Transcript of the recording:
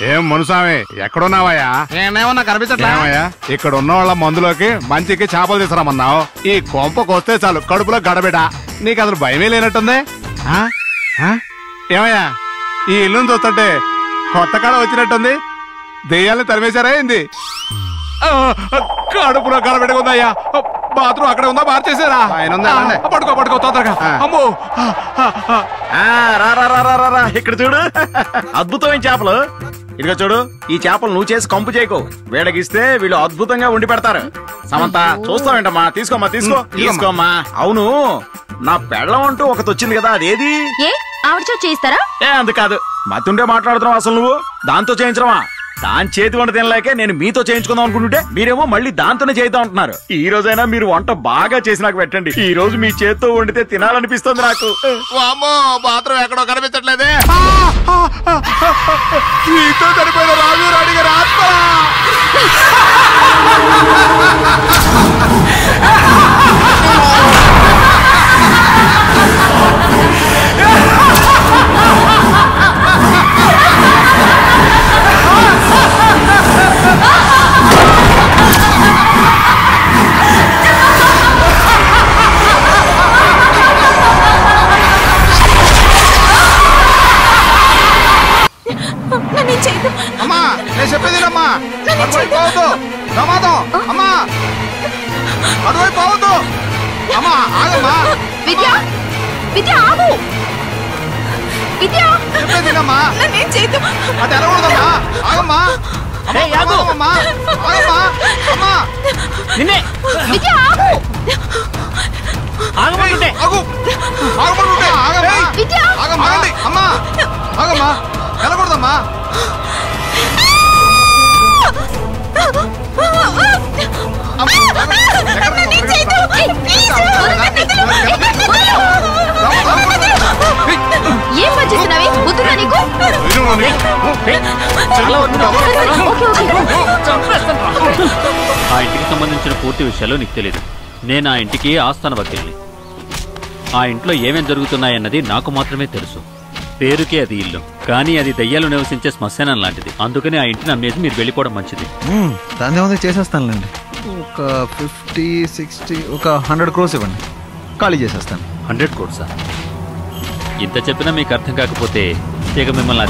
ఏం మునుసామి ఎక్కడున్నావయ్యా? నేనేమన్నా కనిపించట్లేవయ్యా? ఇక్కడ ఉన్న వాళ్ళ మందులోకి మంచికి చేపలు తీసుకురామన్నావు. ఈ కొంపకు వస్తే చాలు కడుపులో గడబిడ. నీకు అసలు భయమే లేనట్టుంది. ఏమయ్యా ఈ ఇల్లుని చూస్తుంటే కొత్త కాడ వచ్చినట్టుంది. దెయ్యాలను తరిమేశారా ఏంది? కడుపులో గడబిడకుందయ్యా. బాత్రూమ్ అక్కడ ఉందా? మార్చేసారా? పడుకో పడుకో తొందరగా. అమ్మో రా ఇక్కడ చూడు, అద్భుతమైన చేపలు. ఇదిగో చూడు, ఈ చేపలు నువ్వు చేసి కంపు చేయకు. వీడగిస్తే వీళ్ళు అద్భుతంగా వండి పెడతారు. సమంత చూస్తావేంటమ్మా? తీసుకోమ్మా తీసుకోమ్మా. అవును, నా పెళ్ళం అంటూ ఒకటి వచ్చింది కదా, అదేది? ఆవిడతో చేస్తారా? అందుకాదు, మతుండే మాట్లాడుతున్నావు అసలు నువ్వు. దాంతో చేయించడమా? దాని చేతి వంట తినలేకే నేను మీతో చేయించుకుందాం అనుకుంటుంటే మీరేమో మళ్ళీ దాంతోనే చేద్దాం అంటున్నారు. ఈ రోజైనా మీరు వంట బాగా చేసి నాకు పెట్టండి. ఈ రోజు మీ చేతితో వండితే తినాలనిపిస్తుంది నాకు. బాత్రూమ్ ఎక్కడో కనిపించట్లేదే. నీతో చనిపోయిన రాజు రాణి గారు ఆత్మ. అమ్మా నేను చెప్పేదినమ్మా, అటువైపు పోవద్దు, ప్రమాదం. అమ్మా అటువైపు పోవద్దు. అమ్మా ఆగమ్మా. విద్య విద్య ఆగు. విద్య చెప్పేదినమ్మా, నేను చేయదు. అటు వెళ్ళకూడదమ్మా. ఆగమ్మా. ఆగమ్మా ఆగమ్మా. అమ్మా నిన్నే విద్య ఆగు. ఆగమంటుంటే ఆగు. ఆగమంటుంటే ఆగమ్మా. విద్య ఆగమ్మా. అమ్మా ఆగమ్మా. వెళ్ళకూడదమ్మా. ఏం పనిచేస్తున్నావి? వద్దురా నీకు. ఆ ఇంటికి సంబంధించిన పూర్తి విషయాలు నీకు తెలియదు. నేను ఆ ఇంటికి ఆస్థాన వకీల్ని. ఆ ఇంట్లో ఏమేం జరుగుతున్నాయన్నది నాకు మాత్రమే తెలుసు. పేరుకే అది ఇల్లు, కానీ అది దయ్యాలు నివసించే శ్మశానం లాంటిది. అందుకని ఆ ఇంటిని అమ్మేసి మీరు వెళ్ళిపోవడం మంచిది. దాన్ని ఏమైనా చేసేస్తానులేండి. ఒక 50-60 ఒక 100 crores ఇవ్వండి, ఖాళీ చేసేస్తాను. 100 crores? ఇంత చెప్పినా మీకు అర్థం కాకపోతే ఇక మిమ్మల్ని